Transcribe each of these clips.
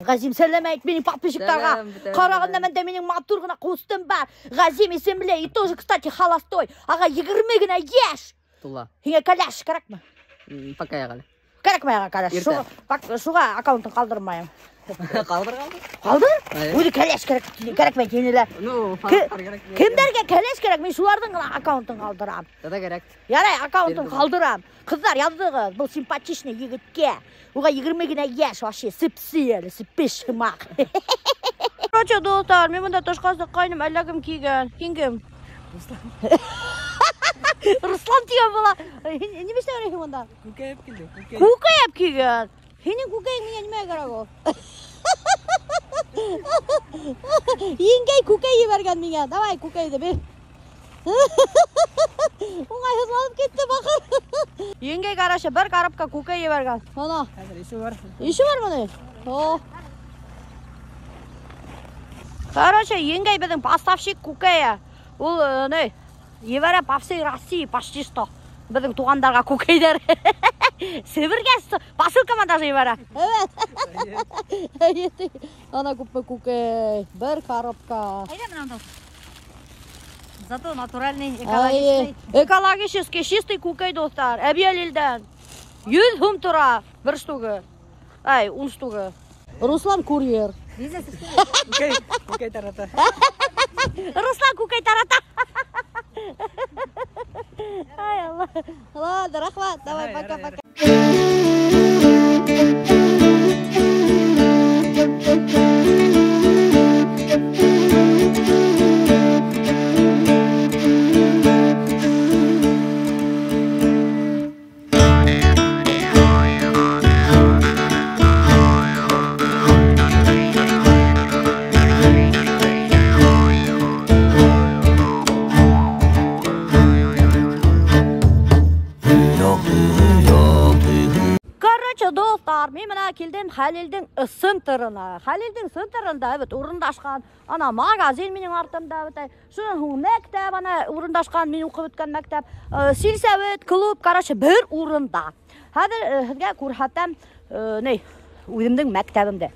Газим, сәлем айт менің подписчиктарға. Қарағанда менде менің матур ғана қостым бар. Газим есемле, и тоже, кстати, холостой. Аға 20 ғана еш. Тула. Хиңе кәләш керек ме? Пока яғалы. Керек ме аға кәләш? Шуға аккаунтын қалдырмайым. Қалдыр? Қалдыр? Өзі кәләш керек ме тенелі? Кімдерге кәләш керек? Мен шулардың ғана аккаунтын қалдырам. Тада керек. Ярай, аккаунтын қалдырам. Қыздар яздығы, бұл симпатичный егітке. Оға 20 ғана еш, вообще сіп-сиелі, сіп-пеш шымақ. Короче, достар, мен мұнда тошқазды қайным әлләгім кейген. Кенгім? Руслан тиген бола. Немесе өрейін мұнда? Кукайып келді. Кукайып кейген. Сенің кукайың менге неме керек ол? Еңгей кукай еберген менге. Давай кукайды бер. Оңайсызланып кетті бақыр. Еңгей қарашы бір коробка кукай еберген. Ана. Иші бар. Иші бар мұны? Короче, еңгей біздің поставщик кукая. Ол не? Ебері по всей России почти что. Біздің туғандарға кукайдар. Сібірге посылкама даже ебері. Evet. Ана купе кукай. Бір коробка. Айда мынау. Зато натуральный, экологический, чистый кукай, достар. Әбиелелден. 100 сум тұра. Бір штуғы. Ай, 10 штуғы. Руслан курьер. Кукай тарата. Руслан кукай тарата. Ай, Алла. Ладно, рахмат. Давай, пока-пока. Достар, мен мына келдім Халелдің сынтырына. Халелдің сынтырында орындашқан ана магазин менің артымда. Шының мәктәп, ана орындашқан мен оқып өткен мәктәп. Сельсовет, клуб, короче, бір орында. Хәзір сізге көрсетем өзімдің мәктәбімді.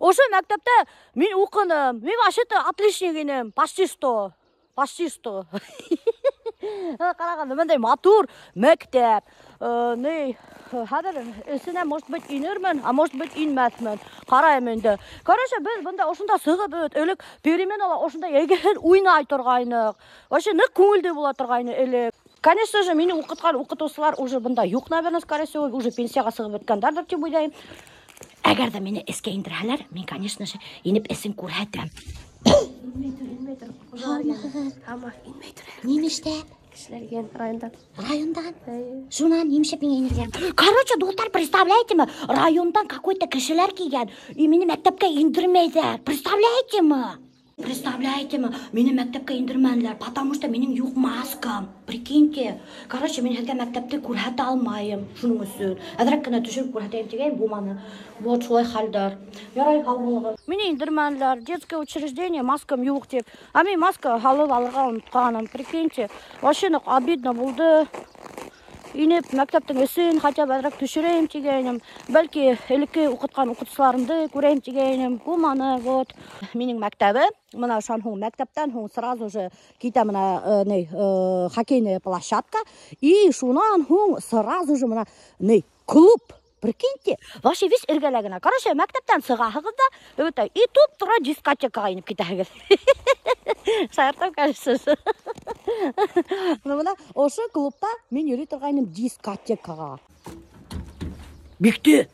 Осы мәктәпте мен оқыным. Мен вообще-то отличник едім. Почти что. Қарағанда мындай матур мәктәп. Хәзір ісіне может быть инермін, а может быть инмәсмін. Қарайым енді. Короче, біз бұнда осында сығып өт, өлік переменала осында егер ойнай тұрғайнық. Вообще нық көңілді бола тұрғайны өлік. Конечно же, мені оқытқан оқытушылар уже бұнда юқ, наверное, скорее всего, уже пенсияға сығып өткендер деп ойлаймын. Әгер де мені іске ендірәлер, мен, конечно же, еніп ісін көрәтім. Инмейтер. Немеште? Кішілерген райондан. Райондан? Шунан немшеп мен енілген. Короче, достар, представляете ме? Райондан какой-то кішілер келген. И мені мәктепке ендірмейді. Представляете ме? Мені мәктепке ендірмәнілер. Потому что менің юқ маскам. Прикиньте. Короче, мен әзге мәктепте көрәті алмайым. Шының үсін. Әдірек кіні түшіріп көрәтейім деген бұманы. Вот солай халдар. Ярай халғылығы. Мені ендірмәнілер. Детское учреждение, маскам юқ деп. А мен маска халып алырға ұмытқаным. Прикиньте. Вообще обидно болды. Инеп мәктәптің ісін, хотя бы әдірек түшірейім тегенім. Бәлкі әлікі оқытқан оқытысыларымды көрейім тегенім. Бұманы, вот. Менің мәктәбі, мына шан хуң мәктәптен хуң сразу же кейті мына хоккейная площадка. И шунан хуң сразу же мына клуб. Прикиньте, вообще весь іргелегіна. Короче, мәктәптен сығағығызда, и туп тұра дискотекаға еніп кетәгіз. Шайыртам кәлісіз. Мына осы клубта мен өлі тұрғайным дискотекаға. Бекті.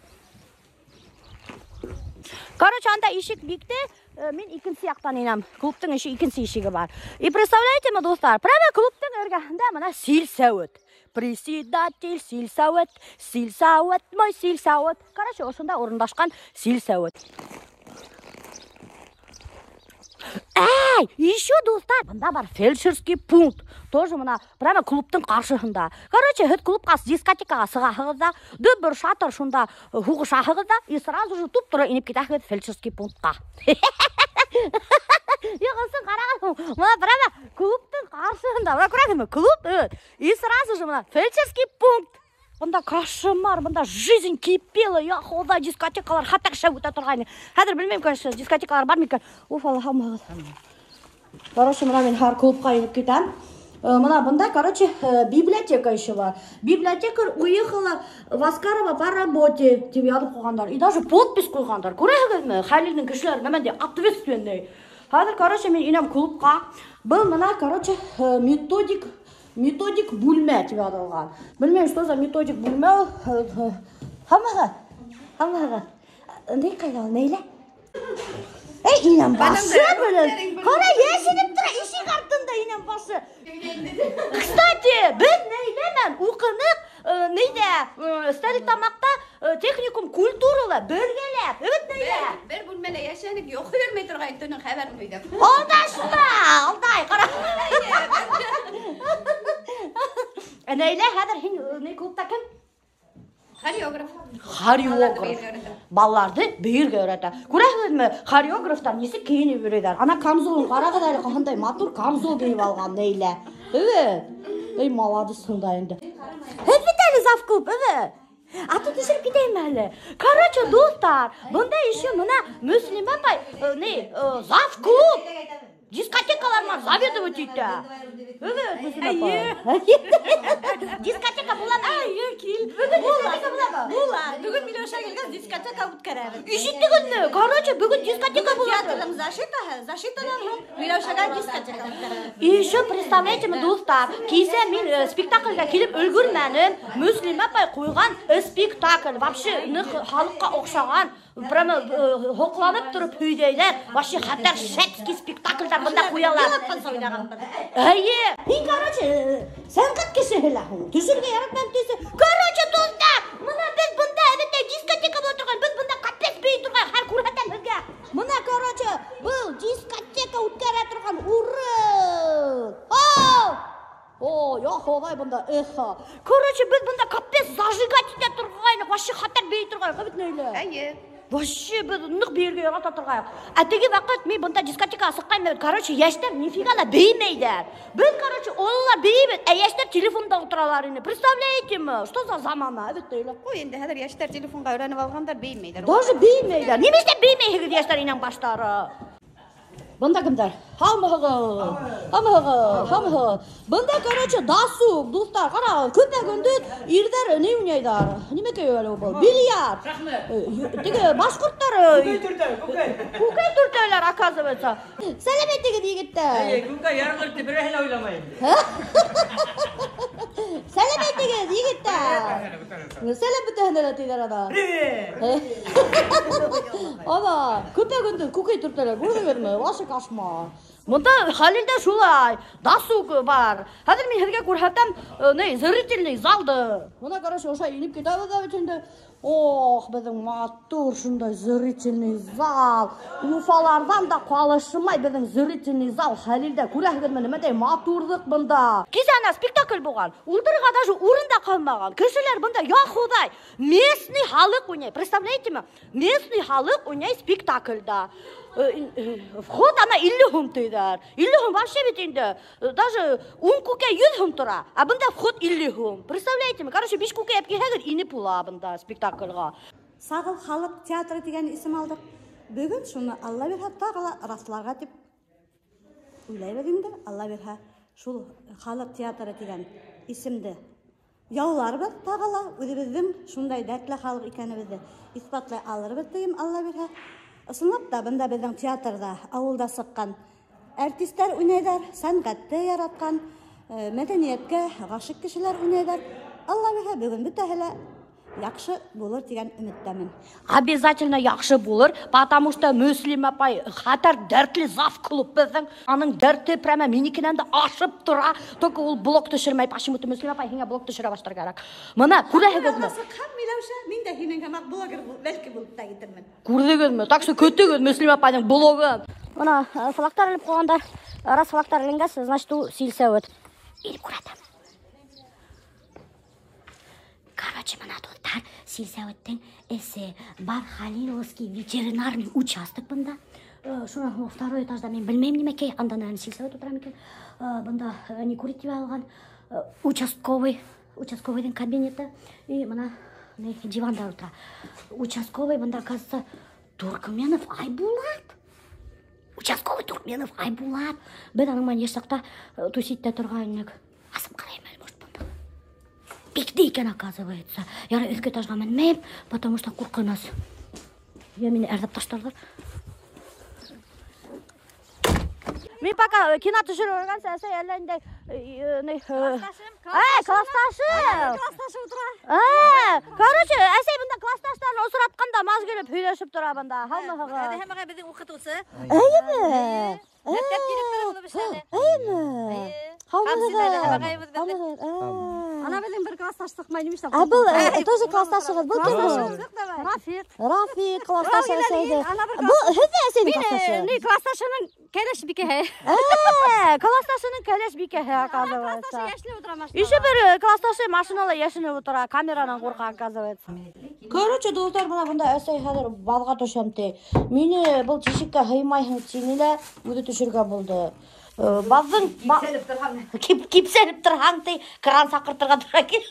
Короче, анда ешік бекті, мен икінсі яқтан енем. Клубтың икінсі ешігі бар. И представляете ме, достар, прямо клубтың іргәсінде мына сельсовет. Председатель сельсовет, мой сельсовет. Короче, осында орындашқан сельсовет. Эй, еще, достар, мында бар фельдшерский пункт. Тоже мына прямо клубтың қаршығында. Короче, хет клубқа дискотекаға сығағығызда, дөп бір шатыр шында хуғы шағығызда, и сразу же туп тұры еніп кетәхет фельдшерский пунктқа. Еғылсын қарағым, мына прямо клубтың қаршығында. Мына көрәді ме? Клуб, и сразу же мына фельдшерский пункт. Бұнда кошмар, бұнда жизнь кипела, я хода дискотекалар хаттак шабыта тұрғайны. Хәдір білмейм, конечно, дискотекалар бар мекен. Уф, Аллахым. Короче, мына мен хар клубқа еніп кетем. Мына бұнда, короче, библиотека еще бар. Библиотекарь уехала в Аскарова по работе, деп ядып қойғандар. И даже подпись қойғандар. Көресіңізбі, Халилдің кішілер неменде ответственный. Хәдір, короче, мен енем клубқа. Бұл мына, короче, методик бөлме деп аталған. Білмеймін, что за методик бөлме ол. Хамаға. Не қайда ол, нейле? Ей, инем басы білін. Қара ешініп тұра, іші қартында инем басы. Кстати, біз нейлемен оқынық, нейде, стәлі тамақта техникум культуралы бөлгелеп. Өт нейле? Bir bölmede yaşayanık yok görmey turgay tönün haber miydim? Alday, қара. Neyle, hədir, ne klubda kim? Хореограф. Балларды бейірге öğretir. Көресіңіз ме, хореографтар несі кейініп өреді. Ана камзолын қарағыдайлы қандай матур камзол кейіп алған нейле. Ей, малады сонда енді. Өтбетелі зав клуб, Аты түсіріп кетейін әлі. Короче, достар, бұнда еще мына Мүслим апай, зав клуб. Дискотекалар ма заведовать етті. Мүслим апай. Дискотека болады. Кел. Бүгін Милеуша келген дискотека өткереді. Üşüttіңіз ме? Короче, бүгін дискотека болады. Театрдың защитадан Милеушаға дискотека өткереді. Еще представляете ме, достар, кейсе мен спектакльға келіп үлгірмәнім. Мүслим апай қойған спектакль. Вообще, халыққа оқшаған. Прямо хоқланып тұрып өйдейлер. Вообще, хаттар шәтскі спектакльдар бұнда қоялар. Мен, короче, сән қат кеші хелахын. Түсірге яратмам тесі. Короче, достар, мұна біз бұнда әбетте дискотека болып тұрған. Біз бұнда қаппес бей тұрған. Қар көргәтен бізге. Мұна, короче, бұл дискотека өткәрі тұрған. Уры! Я ходай бұнда, Короче, біз бұнда қаппес зажигать ете тұрғайны. Вообще, хаттар бей тұрған. Қабет нейлі? Вообще, біз нұқ берге яғата тұрғайық. Әтеге вақыт мен бұнда дискотека асыққайын. Короче, яштар нифигана беймейдер. Біз, короче, олылар беймейді. Яштар телефонда отыралар. Представляете ме? Что за замана? Әбет нейлі? Ой, енді hədir yaşlar telefonға öğrenip alğanlar beymeyler. Даже беймейдер. Неместе беймейді яштар инен баштары. Бұнда кімдер? Хамығы. Бұнда, короче, дасу, достар, қара, көпе күндік ердер не ойнайдар? Немеке өлі бұл? Бильярд. Теге башқұрттар. Көкей түртелер, оказывается. Сәлеметтегі дегетті. Көкей ярғыртты бір әлі ойламайын. Сәлеметтегі дегетті. Сәлем бүтәхіндер әтейдер ада. Ада, көпе күндік көкей түртелер. Көрдіңіз ме? Вашы кашмар. Мұнда Халилде шулай, дасуг бар. Хәзір мен һәргә күрһәтәм, зрительный залды. Мұна, короче, оша инеп кетәбез дә бит. Ох, безнең матур шундай зрительный зал. Уфалардан да калышмай безнең зрительный зал Халилде. Күрәһегезме, нимәдәй матурлык монда. Кизәнә спектакль булган. Ултырырга даже урында калмаган. Кешеләр монда, я худай, местный халык уйнай. Представляете ме? Местный халык уйнай спектакльда. Вход ана 50 сум тейдар. 50 сум вообще бит инде. Даже 10 күкә 100 сум тора. А бында вход 50 сум. Представляете ме? Короче, 5 күкә әпкәгә инеп була бында спектакльга. Сағыл халық театры деген исем алдық. Бүгін шуны Алла берһә тағала расларға деп уйлай бердіңдер. Алла берһә шул халық театры деген исемді яуларбыз тағала үзебездин шундай дәртле халық икәнебезне исбатлай алырбыз дигән Алла берһә. Ысынлап да бында безнең театрда, авылда сыккан артистлар уйнайдар, сәнгатьтә яраткан, мәдәнияткә гашык кешеләр уйнайдар. Алла берһә бүген бөтәһелә яхшы булыр дигән өметтәмен. Обязательно яхшы булыр, потому что Мүслим апай хәтер дәртле зав клуб безнең. Аның дәрте прямо миникенән дә ашып тора. Только ул блок төшермәй, почему-то Мүслим апай һиңа блок төшерә башларга кирәк. Моны күрәһегезме? Һәм Миләүшә, мин дә һинең блогер бәлки булып та китермен. Күрдегезме? Так что көтегез Мүслим апайның блогын. Моны флагтар илеп куганда, раз флагтар иленгән, значит ул силсәвет. Илеп күрәтәм. Короче, мына достар, силсәветтен эсе бар Халиловский ветеринарный участок бында. Шуны второй этажда мен белмәйм нимәкәй, анда наверное силсәвет утырам икән. Бында не курить алган участковый участковыйдың кабинеті. И мына диванда отыра. Участковый мында кажется Туркменов Айбулат. Участковый Туркменов Айбулат. Біз аныңман ешсақта туситте тұрғаннық. Асып қараймын, может, бұнда. Бекді екен, оказывается. Яра өске тажға мәнмейм, потому что қорқыныз. Я мені әрдіп таштардыр. Мен пока кино түсіріп өрген сәсі әлінде... Классташым тұра. Короче, әсей бұнда классташтарын осыратқанда маз келіп үйлесіп тұра бұнда. Халмығыға. Әді хәміға біздің оқытусы. Әйімі? Мектеп директоры болып істеді. Әйімі? Ана біздің бір классташтық майнымышта. Бұл тоже классташығыз. Бұл кім бұл? Рафик классташы әсейді. Бұл хүзі әсейдің классташы? Классташының кәлеш бікеhe. Классташының кәлеш бікеhe, оказывается. Классташы яшілі отыра машина. Еще бір классташы машиналы яшініп отыра, камеранан қорқа, оказывается. Короче, достар, бұнда әсей қазір балға төшемді. Мені бұл тешікке ғаймайын тенілі өді төшірге болды. Баздың... Кипселіп тұрғанды кран сақыртырға тұра кел.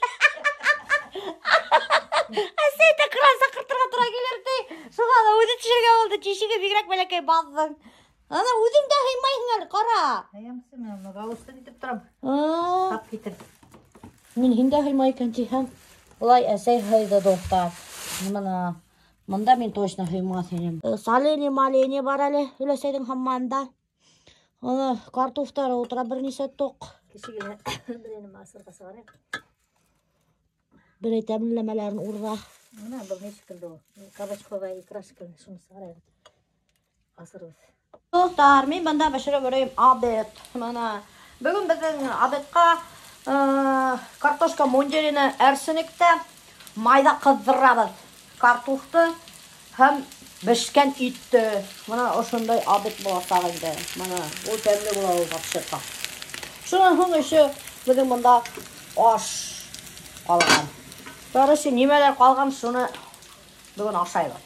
Әсейді кран сақыртырға тұра келерді. Шуғаны өді төшірге болды. Тешігі бігірек бәлекей баздың. Ана өзің де ғаймайын әлі, қара. Аямсы мен ғауысты детіп тұрам. Тап кетір. Мен хинде ғаймайын тейхем. Олай әсей ғайды доқтар. Мұнда мен точно ғаймайын. Салені-малені бар әлі үлесейдің хамманда. Оны картофтары отыра бірнесе тоқ. Кешігіне бірені масырғасы бар ек. Бірей тәмінлемелерін ұрға. Мұна бұл не шықылды ол. Кабачковая икра шықылды. Шымысы қарай. Асырыз. Достар, мен банда бішіріп өрейім абет. Бүгін біздің абетқа картошка монжерені әрсінікті майда қыздырабыз. Картофты һәм бішкен итті. Мұна ұшындай абет боласағайды. Мұна ол тәмілі болады қапшырқа. Шынан ғың үші бүгін мұнда аш қалған. Көріші немелер қалған шыны бүгін ашайды.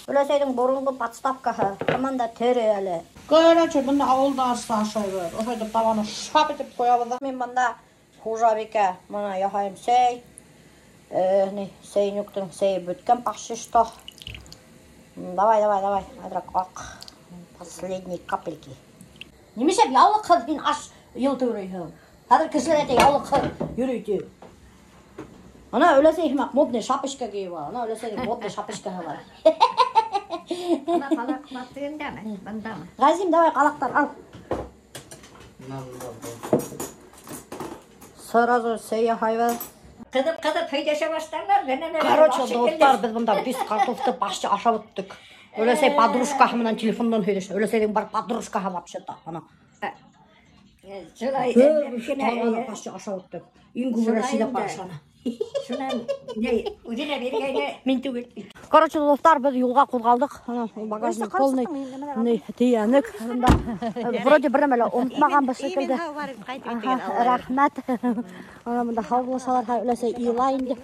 Үлесейдің бұрынғы подставкаға команда тәрі әлі. Көрәчі, бұнда ауылда ашса ашайды. Осайды табаны шап етіп қоябыз. Мен бұнда хужабеке мұна яхайым сәй. Сәйнүктің сәйі бүткен пақшышты. Давай. Адрак ақ. Последний капельки. Немесе яулы қыз мен аш елті өрейді. Қазір кісілер әте яулы қыз өрейді. Ана өлесейім модный шапышка кейі бар. Ана өлесейім модный шапышка бар. Ана қалақ маттығында ма? Банда ма? Ғазим, давай қалақтар ал. Сразу сәйі хайва. Қыдып фейдеше баштарлар. Короче, достар, біз бұнда бес картофты башчы ашап өттік. Өлесей подружкаға мұнан телефондан өйдеші. Өлесейдің бар подружкаға бапшыда. Шылай. Талғаны башчы ашап өттік. Ингу бұрашыда паршаны. Шынан өзіне бергені Мен түгел. Короче, достар, біз юлға қозғалдық. Багажник полный. Тиянік. Вроде бірнемелі ұмытмаған бір секілді. Рахмет. Мұнда хаулашаларға өлесе илайын деп.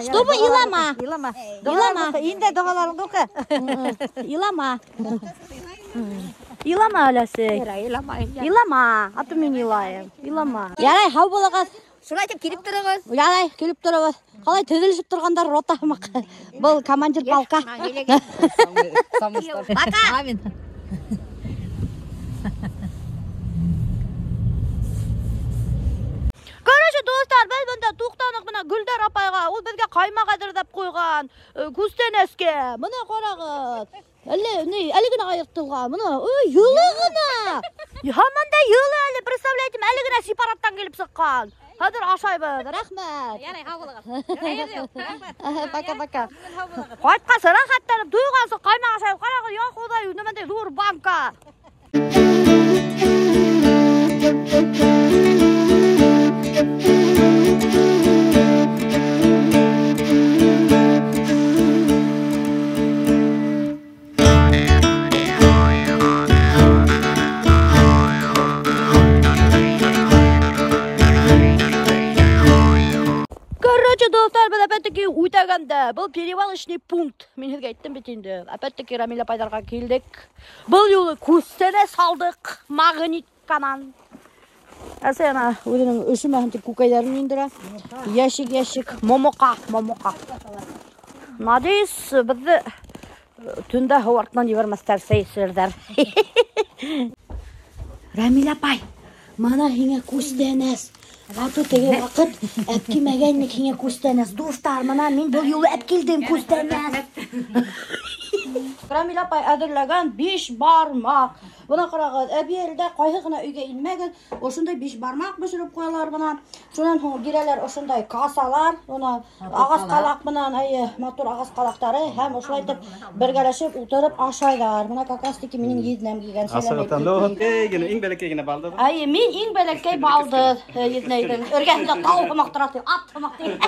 Что bu илама? Илама. Енді доғаларыңды оқы. Илама. Илама өлесе. Илама. Аты мен илайын. Илама. Ярай, хау болағыз. Шулайтып келіп тұрыңыз. Ярай, келіп тұрыңыз. Қалай төзілішіп тұрғандар ротамық. Бұл командир полка. Пока. Амин. Короче, достар, біз бұнда туқтанық мұна Гүлдар апайға, ол бізге қаймақ әдірдеп қойған, күстен әске. Мұна қорағыз. Әлігіні айықтылға, мұна, юлығына. Хаманда юлы әлі, представляйтім, әлігіні сепараттан келіп сыққан. Қазір ашайбыз, рахмет. Ярай, хавылығыз. Пока-пока. Қайтқасы рахаттанып, дұйғасы қаймақ ашайып, қарағыз, я құдай, үнімінде зур банка. Короче, достар, біз опять-таки уйтағанда, бұл перевалочный пункт. Мен сізге айттым бетінде. Опять-таки Рамиля пайдарға келдік. Бұл жолы көстене салдық магнитканан. Әсә ана үзенең өшемәһен дип күкәйләрен индерә. Яшик, момока. Надеюсь, безне төндә һава артыннан җибәрмәсләр сәйсерләр. Рамил апай, мана һиңа күстәнәс. Аты теге вакыт әпкимәгәнник һиңа күстәнәс. Дуслар, мана мин бу юлы әпкилдем күстәнәс. Рамил апай әзерләгән 5 бармак. Бuna карагыз, әбиелдә кайһы гына өйгә инмәгән, ошондай 5 бармак бешереп куялар бuna. Шуннан һоң бирәләр ошондай касалар, уна агас калак менән, матур агас калактары һәм ошолай итеп бергәләшеп утырып ашайлар. Бuna какастики минең йеднәм килгән сәлам. Иң бәләкәй генә балды. Мин иң бәләкәй балды йеднәйдем. Өргәндә тау мактыраты, ат мактый.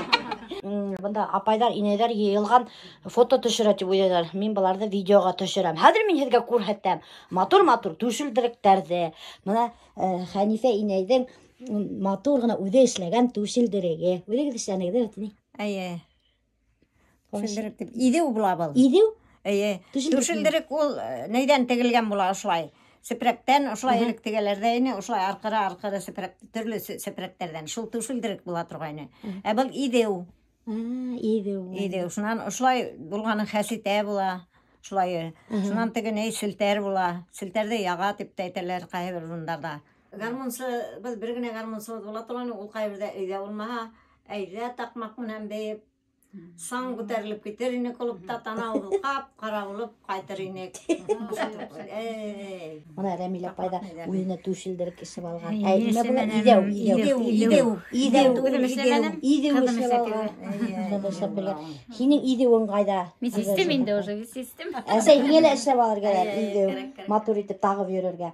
Бunda апайдар, инәйләр йыелган фото төшерә дип уйлыйлар. Мин буларны видеога төшерәм. Хәзер мин һезгә күрһәтәм. Матур түшелдеректәрде. Менә Хәнифә инәйдең матур гына үзе эшләгән түшелдереге. Үзе эшләнегез бит. Әйе. Түшелдерек дип идеу була бул. Идеу? Әйе. Түшелдерек ул нәйдән тегелгән була ошлай. Сепрәктән ошлай элек тегеләрдә ошлай аркыры сепрәк төрле сепрәктәрдән шул түшелдерек була торгайны. Ә бу идеу. Идеу. Шуннан ошлай булганы хәситә була. Шулай. Шуннан тегене селтәр була. Селтәрдә яга дип әйтәләр кайбер урыннарда. Гармунсы, без бер генә гармунсы була торган, ул кайбердә өйдә булмаһа, әйдә такмак менән бәеп, сан күтәрелеп китер ине клубта танау кап кара булып кайтыр ине. Мана Рамил апайда үзенә түшелдерек эше алган. Нima була? Идеу. Синең идеуң кайда? Мен систем инде уже, систем. Әсә һиңә лә эшләп алырга кирәк. Идеу. Матур итеп тагып йөрергә.